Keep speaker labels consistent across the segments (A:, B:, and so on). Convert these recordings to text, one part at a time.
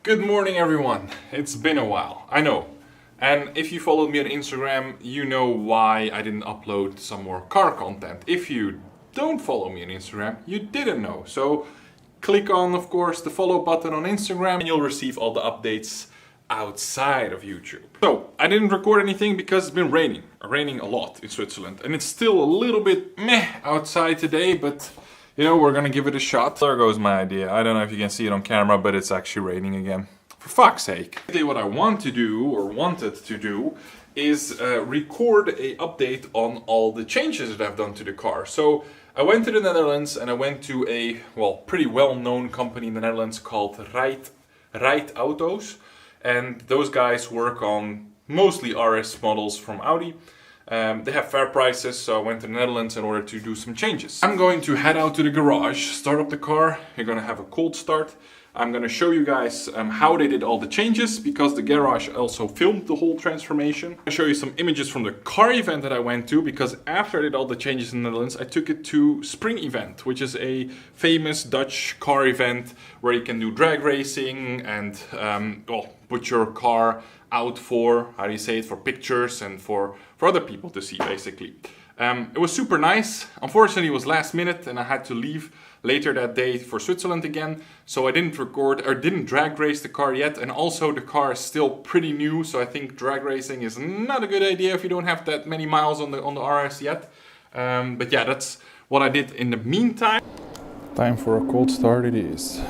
A: Good morning everyone, it's been a while, I know. And if you followed me on Instagram, you know why I didn't upload some more car content. If you don't follow me on Instagram, you didn't know. So click on, of course, the follow button on Instagram and you'll receive all the updates outside of YouTube. So I didn't record anything because it's been raining a lot in Switzerland. And it's still a little bit meh outside today, but you know, we're gonna give it a shot. There goes my idea. I don't know if you can see it on camera, but it's actually raining again. For fuck's sake. What I want to do, or wanted to do, is record a update on all the changes that I've done to the car. So I went to the Netherlands and I went to a, well, pretty well-known company in the Netherlands called Ride Autos. And those guys work on mostly RS models from Audi. They have fair prices, so I went to the Netherlands in order to do some changes. I'm going to head out to the garage, start up the car. You're gonna have a cold start. I'm gonna show you guys how they did all the changes, because the garage also filmed the whole transformation. I'll show you some images from the car event that I went to, because after I did all the changes in the Netherlands, I took it to Springevent, which is a famous Dutch car event where you can do drag racing and well, put your car out for, how do you say it, for pictures and for other people to see, basically. It was super nice. Unfortunately, it was last minute and I had to leave later that day for Switzerland again. So I didn't record or didn't drag race the car yet. And also the car is still pretty new. So I think drag racing is not a good idea if you don't have that many miles on the RS yet. But yeah, that's what I did in the meantime. Time for a cold start it is.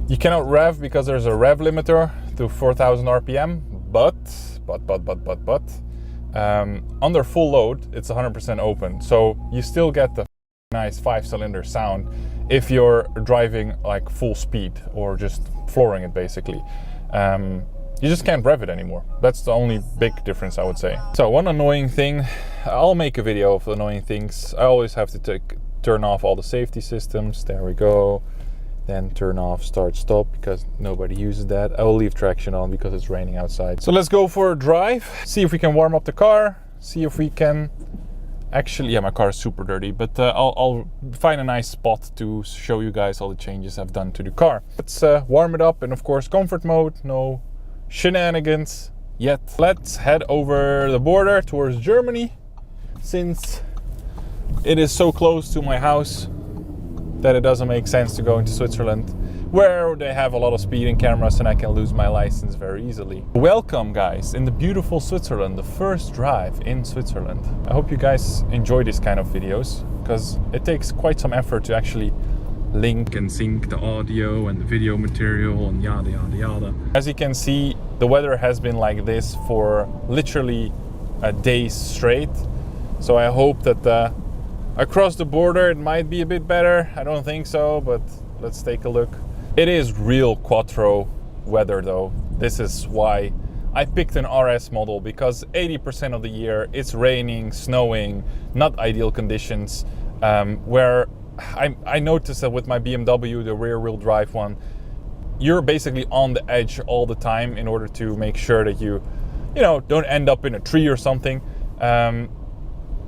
A: You cannot rev because there's a rev limiter to 4,000 RPM, but under full load, it's 100% open. So you still get the nice 5-cylinder sound if you're driving like full speed or just flooring it, basically. You just can't rev it anymore. That's the only big difference, I would say. So one annoying thing, I'll make a video of annoying things. I always have to turn off all the safety systems. There we go. Then turn off start stop because nobody uses that. I will leave traction on because it's raining outside. So let's go for a drive, see if we can warm up the car, see if we can actually, yeah, my car is super dirty, but I'll find a nice spot to show you guys all the changes I've done to the car. Let's warm it up, and of course comfort mode, no shenanigans yet. Let's head over the border towards Germany, since it is so close to my house that it doesn't make sense to go into Switzerland, where they have a lot of speeding cameras and I can lose my license very easily. Welcome guys in the beautiful Switzerland, the first drive in Switzerland. I hope you guys enjoy these kind of videos, because it takes quite some effort to actually link and sync the audio and the video material and yada yada yada. As you can see, the weather has been like this for literally a day straight, so I hope that across the border it might be a bit better. I don't think so, but let's take a look. It is real quattro weather though. This is why I picked an RS model, because 80% of the year it's raining, snowing, not ideal conditions. Where I noticed that with my BMW, the rear wheel drive one, you're basically on the edge all the time in order to make sure that you know, don't end up in a tree or something.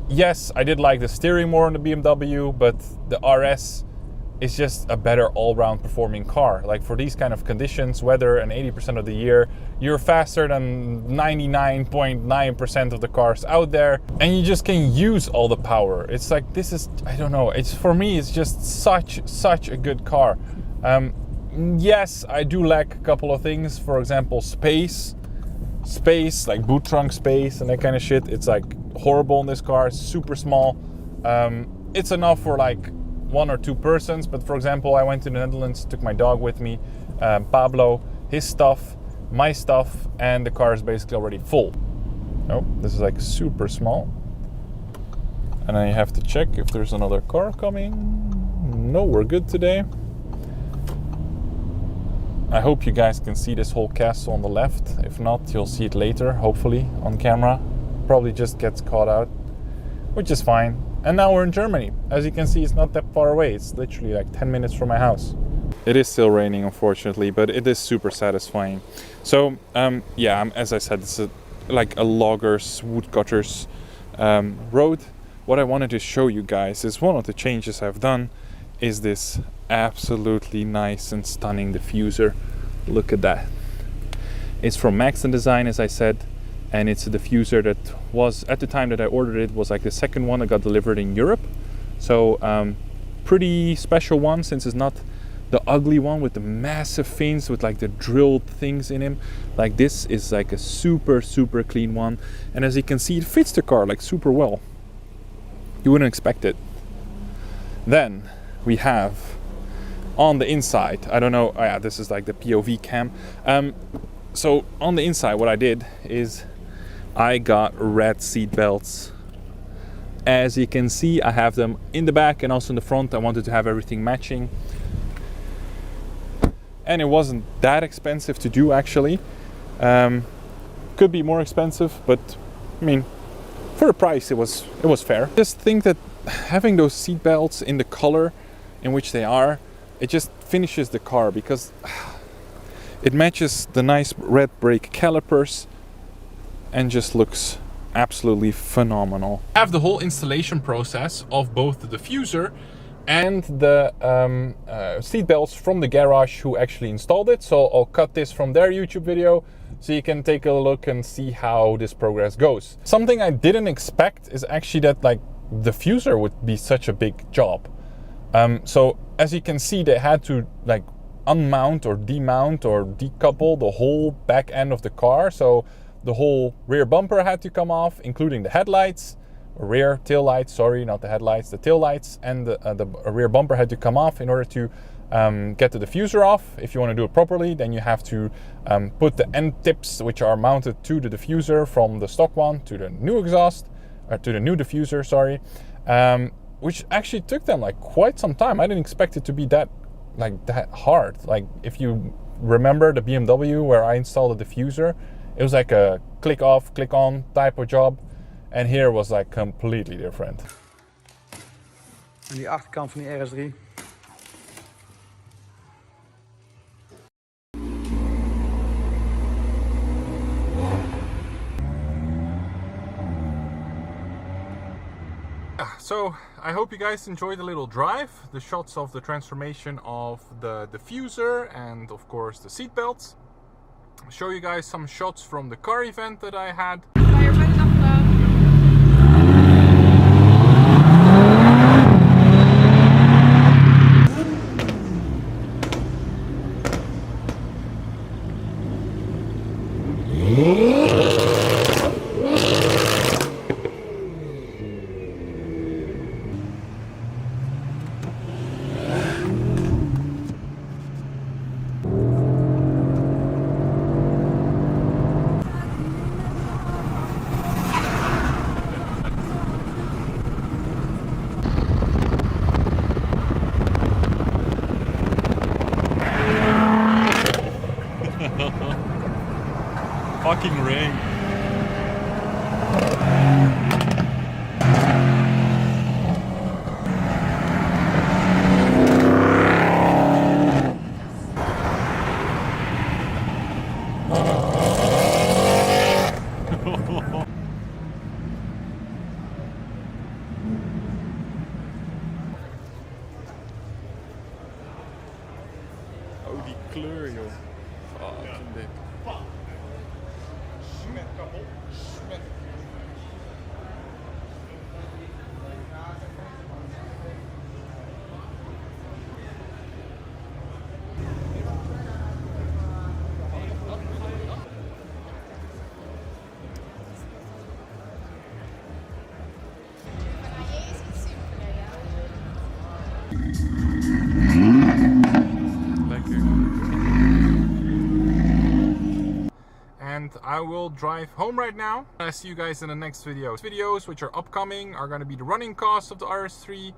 A: Yes, I did like the steering more on the BMW, but the RS is just a better all-round performing car. Like for these kind of conditions, weather and 80% of the year, you're faster than 99.9% of the cars out there, and you just can use all the power. It's like, this is, I don't know, it's, for me, it's just such a good car. Yes, I do lack a couple of things. For example, space, like boot trunk space and that kind of shit. It's like horrible in this car. It's super small. It's enough for like 1 or 2 persons, but for example, I went to the Netherlands, took my dog with me, Pablo, his stuff, my stuff, and the car is basically already full. Oh, this is like super small. And then you have to check if there's another car coming. No, we're good today. I hope you guys can see this whole castle on the left. If not, you'll see it later, hopefully, on camera. Probably just gets caught out, which is fine. And now we're in Germany. As you can see, it's not that far away. It's literally like 10 minutes from my house. It is still raining, unfortunately, but it is super satisfying. So, yeah, as I said, it's like a loggers, woodcutters road. What I wanted to show you guys is one of the changes I've done is this absolutely nice and stunning diffuser. Look at that. It's from Maxton Design, as I said, and it's a diffuser that was, at the time that I ordered it, was like the second one that got delivered in Europe. So pretty special one, since it's not the ugly one with the massive fins with like the drilled things in him. Like this is like a super clean one, and as you can see, it fits the car like super well. You wouldn't expect it. Then we have on the inside, I don't know, oh yeah, this is like the POV cam. So on the inside, what I did is I got red seat belts. As you can see, I have them in the back and also in the front. I wanted to have everything matching. And it wasn't that expensive to do, actually. Could be more expensive, but I mean, for the price, it was fair. Just think that having those seat belts in the color in which they are, it just finishes the car, because it matches the nice red brake calipers and just looks absolutely phenomenal. I have the whole installation process of both the diffuser and the seat belts from the garage who actually installed it. So I'll cut this from their YouTube video so you can take a look and see how this progress goes. Something I didn't expect is actually that like the diffuser would be such a big job. So as you can see, they had to like unmount or demount or decouple the whole back end of the car. So the whole rear bumper had to come off, including the headlights, rear tail lights, sorry, not the headlights, the tail lights, and the rear bumper had to come off in order to get the diffuser off. If you want to do it properly, then you have to put the end tips, which are mounted to the diffuser from the stock one, to the new exhaust, or to the new diffuser, sorry, which actually took them like quite some time. I didn't expect it to be that hard. Like if you remember the BMW where I installed the diffuser, it was like a click off, click on type of job. And here was like completely different.
B: En die achterkant van die RS3.
A: So I hope you guys enjoyed the little drive, the shots of the transformation of the diffuser and of course the seat belts. I'll show you guys some shots from the car event that I had. Fucking rain. Oh, die kleur, joh. Fucking dik. Smet kapot. Smet. And I will drive home right now. I see you guys in the next video. Videos which are upcoming are going to be the running costs of the RS3.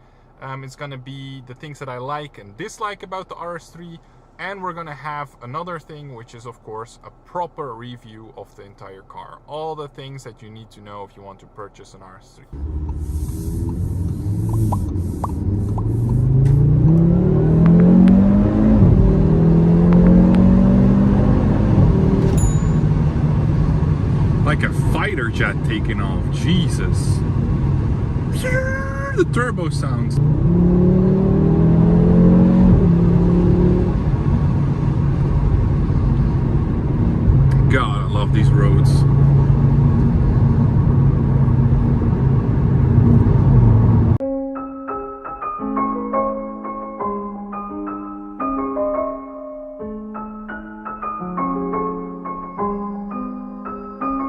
A: It's going to be the things that I like and dislike about the RS3. And we're going to have another thing, which is of course a proper review of the entire car. All the things that you need to know if you want to purchase an RS3. Like a fighter jet. jet taking off. Jesus. The turbo sounds.